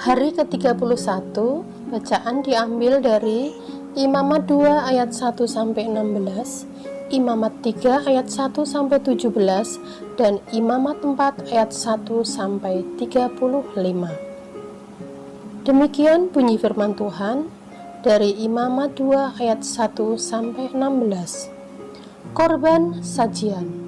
Hari ke-31, bacaan diambil dari Imamat 2 ayat 1-16, Imamat 3 ayat 1-17, dan Imamat 4 ayat 1-35. Demikian bunyi firman Tuhan dari Imamat 2 ayat 1-16. Korban sajian.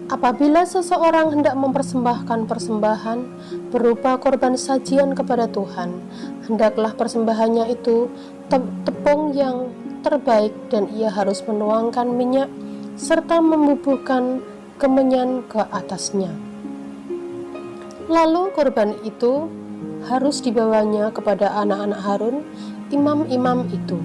Apabila seseorang hendak mempersembahkan persembahan berupa korban sajian kepada Tuhan, hendaklah persembahannya itu tepung yang terbaik, dan ia harus menuangkan minyak serta membubuhkan kemenyan ke atasnya. Lalu korban itu harus dibawanya kepada anak-anak Harun, imam-imam itu.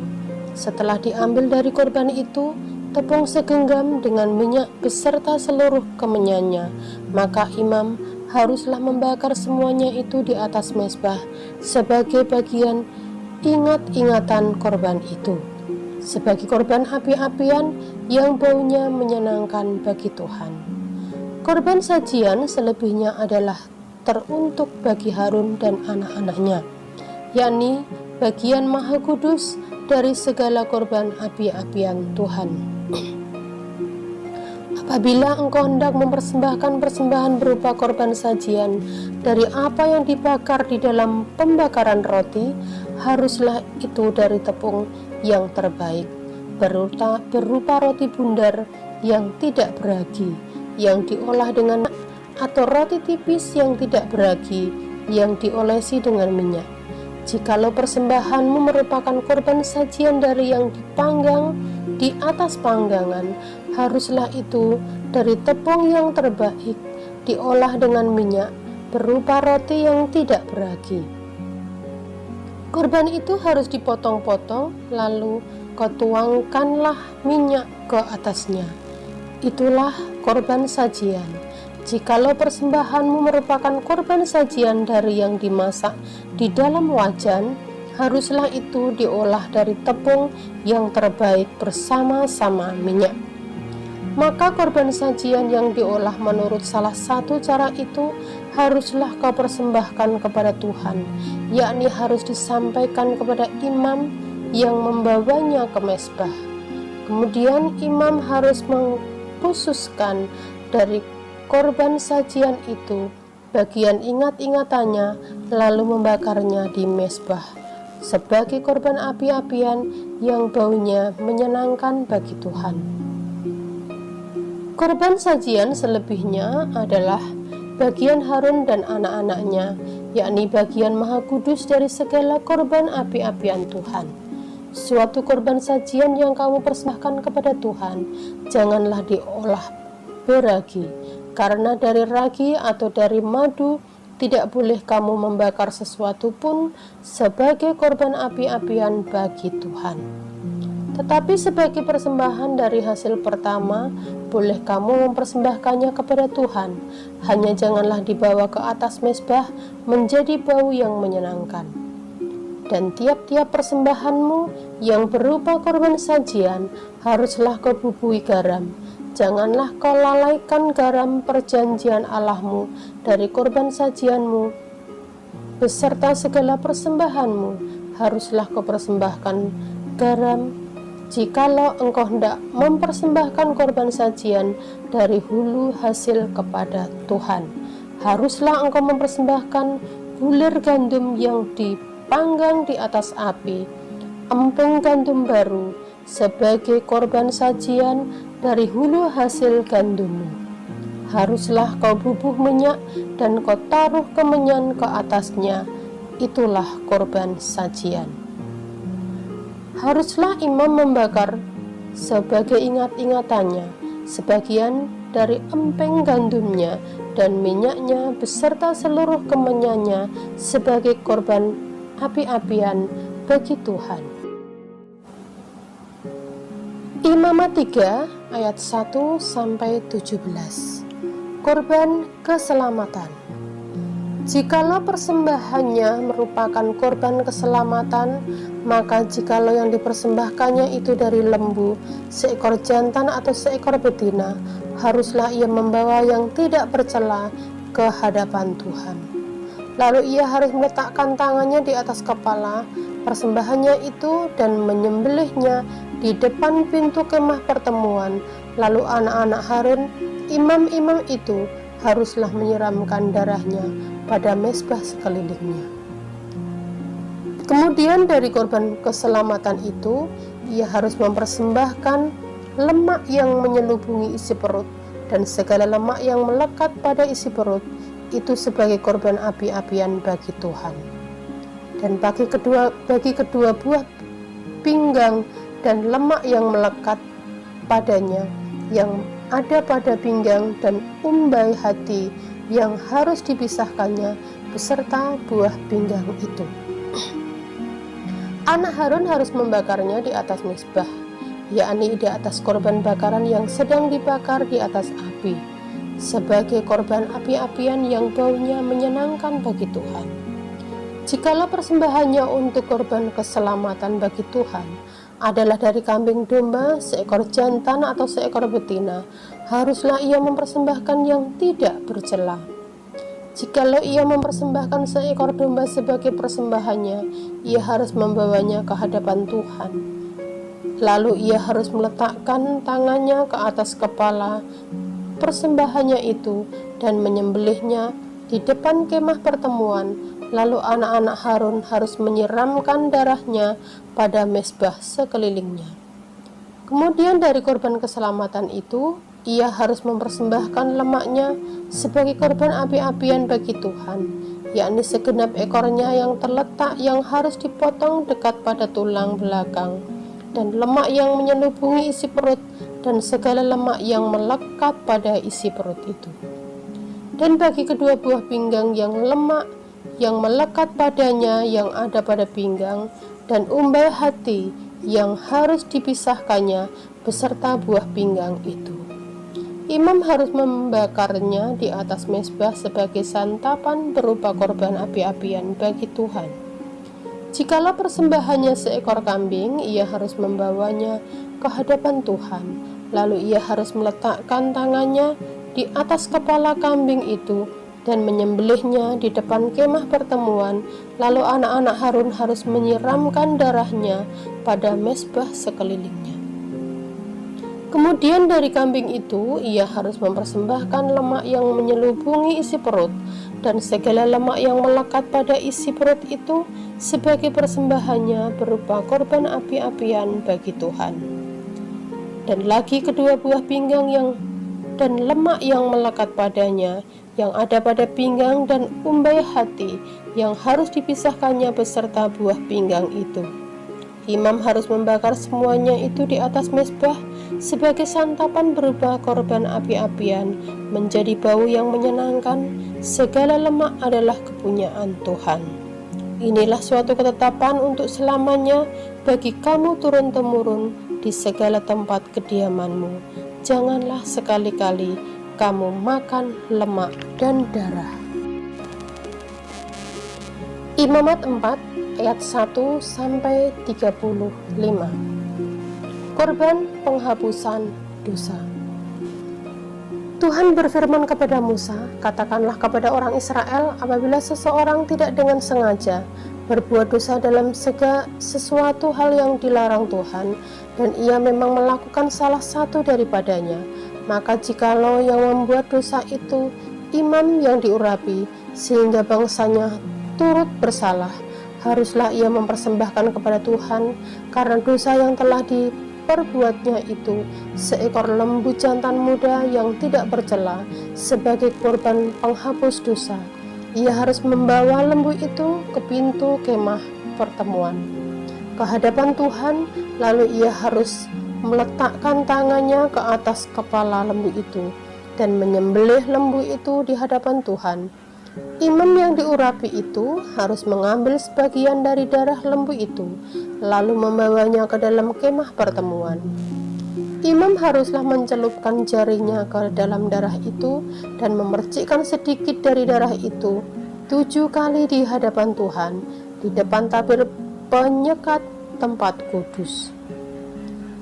Setelah diambil dari korban itu tepung segenggam dengan minyak beserta seluruh kemenyannya, maka imam haruslah membakar semuanya itu di atas mezbah sebagai bagian ingat-ingatan korban itu, sebagai korban api-apian yang baunya menyenangkan bagi Tuhan. Korban sajian selebihnya adalah teruntuk bagi Harun dan anak-anaknya, yakni bagian maha kudus dari segala korban api-apian Tuhan. Apabila engkau hendak mempersembahkan persembahan berupa korban sajian dari apa yang dibakar di dalam pembakaran roti, haruslah itu dari tepung yang terbaik, berupa roti bundar yang tidak beragi, yang diolah dengan, atau roti tipis yang tidak beragi, yang diolesi dengan minyak. Jikalau persembahanmu merupakan korban sajian dari yang dipanggang di atas panggangan, haruslah itu dari tepung yang terbaik, diolah dengan minyak, berupa roti yang tidak beragi. Korban itu harus dipotong-potong, lalu kau tuangkanlah minyak ke atasnya. Itulah korban sajian. Jikalau persembahanmu merupakan korban sajian dari yang dimasak di dalam wajan, haruslah itu diolah dari tepung yang terbaik bersama-sama minyak. Maka korban sajian yang diolah menurut salah satu cara itu haruslah kau persembahkan kepada Tuhan, yakni harus disampaikan kepada imam yang membawanya ke mezbah. Kemudian imam harus mengkhususkan dari korban sajian itu bagian ingat-ingatannya, lalu membakarnya di mezbah sebagai korban api-apian yang baunya menyenangkan bagi Tuhan. Korban sajian selebihnya adalah bagian Harun dan anak-anaknya, yakni bagian maha kudus dari segala korban api-apian Tuhan. Suatu korban sajian yang kamu persembahkan kepada Tuhan, janganlah diolah beragi, karena dari ragi atau dari madu tidak boleh kamu membakar sesuatu pun sebagai korban api-apian bagi Tuhan. Tetapi sebagai persembahan dari hasil pertama, boleh kamu mempersembahkannya kepada Tuhan. Hanya janganlah dibawa ke atas mezbah menjadi bau yang menyenangkan. Dan tiap-tiap persembahanmu yang berupa korban sajian haruslah kau bubuhi garam. Janganlah kau lalaikan garam perjanjian Allahmu dari korban sajianmu beserta segala persembahanmu. Haruslah kau persembahkan garam jikalau engkau hendak mempersembahkan korban sajian dari hulu hasil kepada Tuhan. Haruslah engkau mempersembahkan bulir gandum yang dipanggang di atas api, emping gandum baru sebagai korban sajian dari hulu hasil gandummu. Haruslah kau bubuh minyak dan kau taruh kemenyan ke atasnya. Itulah korban sajian. Haruslah imam membakar sebagai ingat-ingatannya sebagian dari emping gandumnya dan minyaknya beserta seluruh kemenyannya sebagai korban api-apian bagi Tuhan. Imamat 3 ayat 1-17. Korban keselamatan. Jikalau persembahannya merupakan korban keselamatan, maka jikalau yang dipersembahkannya itu dari lembu, seekor jantan atau seekor betina, haruslah ia membawa yang tidak bercela ke hadapan Tuhan. Lalu ia harus meletakkan tangannya di atas kepala persembahannya itu dan menyembelihnya di depan pintu kemah pertemuan. Lalu anak-anak Harun, imam-imam itu, haruslah menyiramkan darahnya pada mezbah sekelilingnya. Kemudian dari korban keselamatan itu, ia harus mempersembahkan lemak yang menyelubungi isi perut dan segala lemak yang melekat pada isi perut itu sebagai korban api-apian bagi Tuhan. Dan bagi kedua buah pinggang dan lemak yang melekat padanya yang ada pada pinggang dan umbai hati yang harus dipisahkannya beserta buah pinggang itu. Anak Harun harus membakarnya di atas mezbah, yakni di atas korban bakaran yang sedang dibakar di atas api, sebagai korban api-apian yang baunya menyenangkan bagi Tuhan. Jikalau persembahannya untuk korban keselamatan bagi Tuhan adalah dari kambing domba, seekor jantan atau seekor betina, haruslah ia mempersembahkan yang tidak bercela. Jikalau ia mempersembahkan seekor domba sebagai persembahannya, ia harus membawanya ke hadapan Tuhan. Lalu ia harus meletakkan tangannya ke atas kepala persembahannya itu dan menyembelihnya di depan kemah pertemuan. Lalu anak-anak Harun harus menyiramkan darahnya pada mezbah sekelilingnya. Kemudian dari korban keselamatan itu, ia harus mempersembahkan lemaknya sebagai korban api-apian bagi Tuhan, yakni segenap ekornya yang terletak yang harus dipotong dekat pada tulang belakang, dan lemak yang menyelubungi isi perut, dan segala lemak yang melekat pada isi perut itu. Dan bagi kedua buah pinggang yang lemak yang melekat padanya yang ada pada pinggang, dan umbai hati yang harus dipisahkannya beserta buah pinggang itu. Imam harus membakarnya di atas mezbah sebagai santapan berupa korban api-apian bagi Tuhan. Jikalau persembahannya seekor kambing, ia harus membawanya ke hadapan Tuhan. Lalu ia harus meletakkan tangannya di atas kepala kambing itu dan menyembelihnya di depan kemah pertemuan. Lalu anak-anak Harun harus menyiramkan darahnya pada mezbah sekelilingnya. Kemudian dari kambing itu ia harus mempersembahkan lemak yang menyelubungi isi perut dan segala lemak yang melekat pada isi perut itu sebagai persembahannya berupa korban api-apian bagi Tuhan. Dan lagi kedua buah pinggang dan lemak yang melekat padanya yang ada pada pinggang dan umbai hati yang harus dipisahkannya beserta buah pinggang itu. Imam harus membakar semuanya itu di atas mezbah sebagai santapan berupa korban api-apian, menjadi bau yang menyenangkan. Segala lemak adalah kepunyaan Tuhan. Inilah suatu ketetapan untuk selamanya bagi kamu turun-temurun di segala tempat kediamanmu. Janganlah sekali-kali kamu makan lemak dan darah. Imamat 4 ayat 1 sampai 35. Korban penghapusan dosa. Tuhan berfirman kepada Musa, katakanlah kepada orang Israel, apabila seseorang tidak dengan sengaja berbuat dosa dalam sesuatu hal yang dilarang Tuhan, dan ia memang melakukan salah satu daripadanya, maka jikalau yang membuat dosa itu imam yang diurapi, sehingga bangsanya turut bersalah, haruslah ia mempersembahkan kepada Tuhan karena dosa yang telah diperbuatnya itu seekor lembu jantan muda yang tidak bercela sebagai korban penghapus dosa. Ia harus membawa lembu itu ke pintu kemah pertemuan ke hadapan Tuhan, lalu ia harus meletakkan tangannya ke atas kepala lembu itu dan menyembelih lembu itu di hadapan Tuhan. Imam yang diurapi itu harus mengambil sebagian dari darah lembu itu, lalu membawanya ke dalam kemah pertemuan. Imam haruslah mencelupkan jarinya ke dalam darah itu dan memercikkan sedikit dari darah itu 7 kali di hadapan Tuhan, di depan tabir penyekat tempat kudus.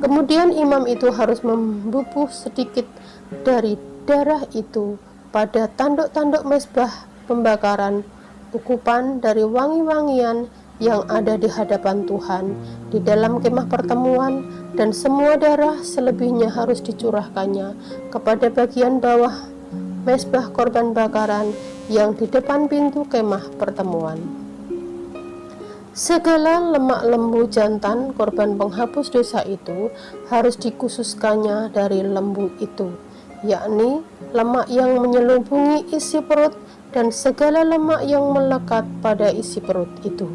Kemudian imam itu harus membubuh sedikit dari darah itu pada tanduk-tanduk mezbah pembakaran, ukupan dari wangi-wangian yang ada di hadapan Tuhan di dalam kemah pertemuan, dan semua darah selebihnya harus dicurahkannya kepada bagian bawah mezbah korban bakaran yang di depan pintu kemah pertemuan. Segala lemak lembu jantan korban penghapus dosa itu harus dikhususkannya dari lembu itu, yakni lemak yang menyelubungi isi perut dan segala lemak yang melekat pada isi perut itu.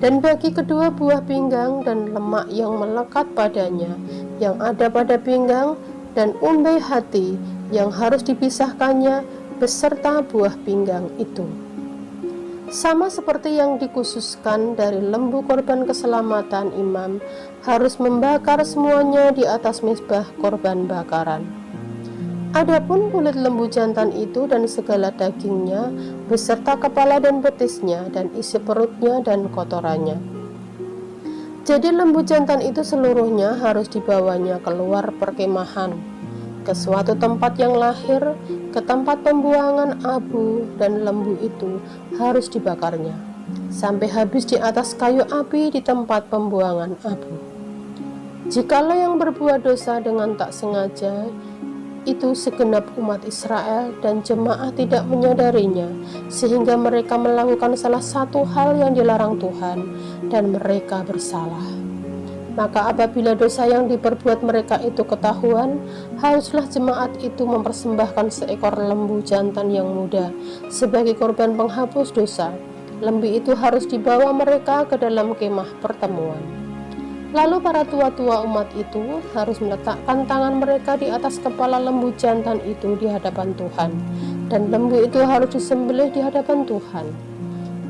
Dan bagi kedua buah pinggang dan lemak yang melekat padanya yang ada pada pinggang dan umbai hati yang harus dipisahkannya beserta buah pinggang itu. Sama seperti yang dikhususkan dari lembu korban keselamatan, imam harus membakar semuanya di atas mezbah korban bakaran. Adapun kulit lembu jantan itu dan segala dagingnya beserta kepala dan betisnya dan isi perutnya dan kotorannya. Jadi lembu jantan itu seluruhnya harus dibawanya keluar perkemahan ke suatu tempat yang lahir, ke tempat pembuangan abu, dan lembu itu harus dibakarnya sampai habis di atas kayu api di tempat pembuangan abu. Jikalau yang berbuat dosa dengan tak sengaja, itu segenap umat Israel dan jemaah tidak menyadarinya, sehingga mereka melakukan salah satu hal yang dilarang Tuhan dan mereka bersalah. Maka apabila dosa yang diperbuat mereka itu ketahuan, haruslah jemaat itu mempersembahkan seekor lembu jantan yang muda sebagai korban penghapus dosa. Lembu itu harus dibawa mereka ke dalam kemah pertemuan. Lalu para tua-tua umat itu harus meletakkan tangan mereka di atas kepala lembu jantan itu di hadapan Tuhan, dan lembu itu harus disembelih di hadapan Tuhan.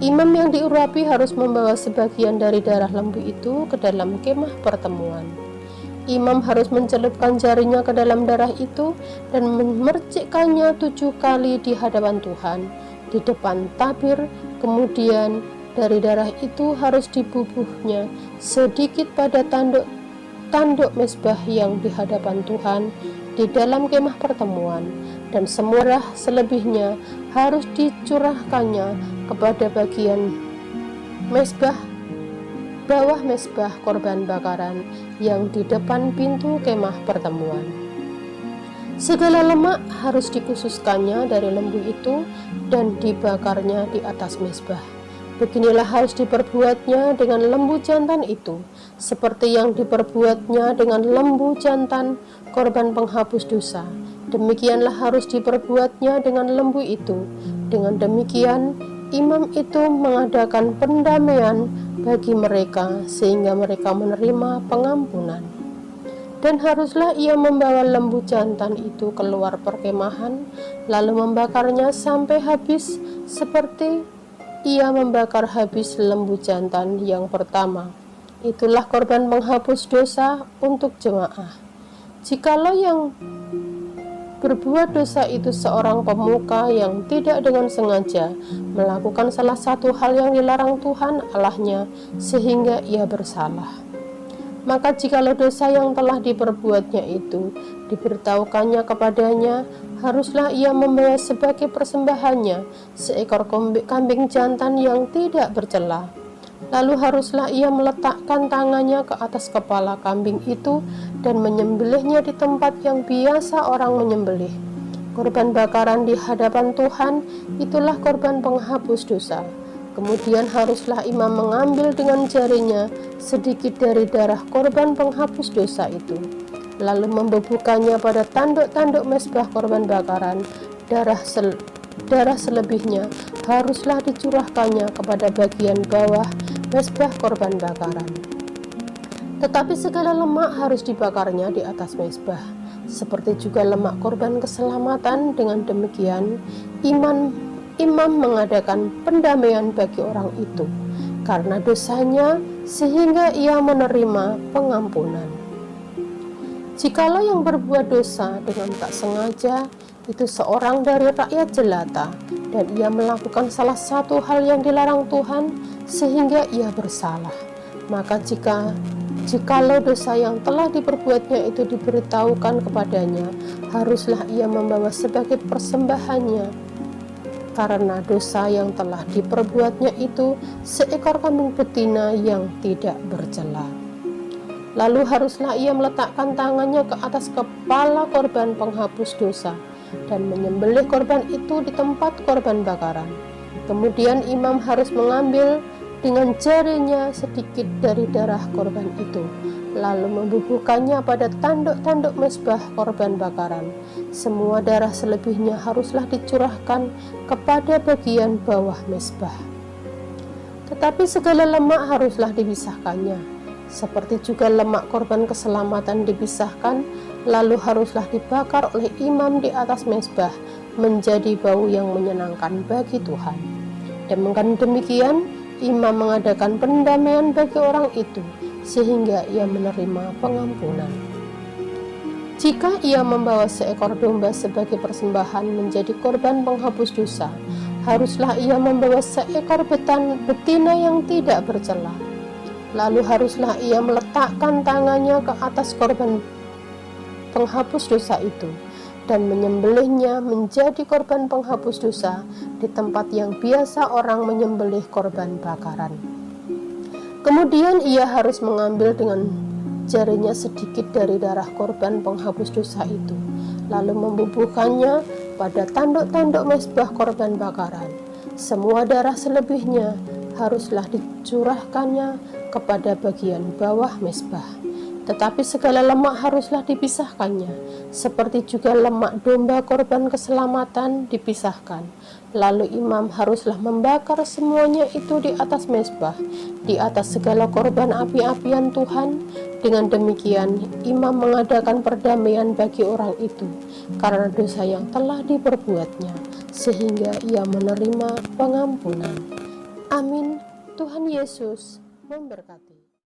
Imam yang diurapi harus membawa sebagian dari darah lembu itu ke dalam kemah pertemuan. Imam harus mencelupkan jarinya ke dalam darah itu dan memercikkannya 7 kali di hadapan Tuhan di depan tabir. Kemudian dari darah itu harus dibubuhnya sedikit pada tanduk mezbah yang di hadapan Tuhan di dalam kemah pertemuan, dan semua darah selebihnya harus dicurahkannya kepada bagian mezbah bawah mezbah korban bakaran yang di depan pintu kemah pertemuan. Segala lemak harus dikhususkannya dari lembu itu dan dibakarnya di atas mezbah. Beginilah harus diperbuatnya dengan lembu jantan itu, seperti yang diperbuatnya dengan lembu jantan korban penghapus dosa. Demikianlah harus diperbuatnya dengan lembu itu. Dengan demikian, imam itu mengadakan pendamaian bagi mereka sehingga mereka menerima pengampunan. Dan haruslah ia membawa lembu jantan itu keluar perkemahan, lalu membakarnya sampai habis seperti ia membakar habis lembu jantan yang pertama. Itulah korban penghapus dosa untuk jemaah. Jikalau yang berbuat dosa itu seorang pemuka yang tidak dengan sengaja melakukan salah satu hal yang dilarang Tuhan Allahnya sehingga ia bersalah, maka jikalau dosa yang telah diperbuatnya itu diberitahukannya kepadanya, haruslah ia membawa sebagai persembahannya seekor kambing jantan yang tidak bercela. Lalu haruslah ia meletakkan tangannya ke atas kepala kambing itu dan menyembelihnya di tempat yang biasa orang menyembelih. Korban bakaran di hadapan Tuhan itulah korban penghapus dosa. Kemudian haruslah imam mengambil dengan jarinya sedikit dari darah korban penghapus dosa itu, lalu membubuhkannya pada tanduk-tanduk mezbah korban bakaran. Darah selebihnya haruslah dicurahkannya kepada bagian bawah mezbah korban bakaran. Tetapi segala lemak harus dibakarnya di atas mezbah, seperti juga lemak korban keselamatan. Dengan demikian, imam mengadakan pendamaian bagi orang itu karena dosanya, sehingga ia menerima pengampunan. Jikalau yang berbuat dosa dengan tak sengaja itu seorang dari rakyat jelata, dan ia melakukan salah satu hal yang dilarang Tuhan sehingga ia bersalah, maka jika Jikalau dosa yang telah diperbuatnya itu diberitahukan kepadanya, haruslah ia membawa sebagai persembahannya. Karena dosa yang telah diperbuatnya itu seekor kambing betina yang tidak bercela. Lalu haruslah ia meletakkan tangannya ke atas kepala korban penghapus dosa dan menyembelih korban itu di tempat korban bakaran. Kemudian imam harus mengambil dengan jarinya sedikit dari darah korban itu, lalu membubuhkannya pada tanduk-tanduk mezbah korban bakaran. Semua darah selebihnya haruslah dicurahkan kepada bagian bawah mezbah. Tetapi segala lemak haruslah dipisahkannya, seperti juga lemak korban keselamatan dipisahkan, lalu haruslah dibakar oleh imam di atas mezbah menjadi bau yang menyenangkan bagi Tuhan. Dan demikian, imam mengadakan pendamaian bagi orang itu, sehingga ia menerima pengampunan. Jika ia membawa seekor domba sebagai persembahan menjadi korban penghapus dosa, haruslah ia membawa seekor betina yang tidak bercela. Lalu haruslah ia meletakkan tangannya ke atas korban penghapus dosa itu, dan menyembelihnya menjadi korban penghapus dosa di tempat yang biasa orang menyembelih korban bakaran. Kemudian ia harus mengambil dengan jarinya sedikit dari darah korban penghapus dosa itu, lalu membubuhkannya pada tanduk-tanduk mezbah korban bakaran. Semua darah selebihnya haruslah dicurahkannya kepada bagian bawah mezbah. Tetapi segala lemak haruslah dipisahkannya, seperti juga lemak domba korban keselamatan dipisahkan. Lalu imam haruslah membakar semuanya itu di atas mezbah, di atas segala korban api-apian Tuhan. Dengan demikian, imam mengadakan perdamaian bagi orang itu, karena dosa yang telah diperbuatnya, sehingga ia menerima pengampunan. Amin. Tuhan Yesus memberkati.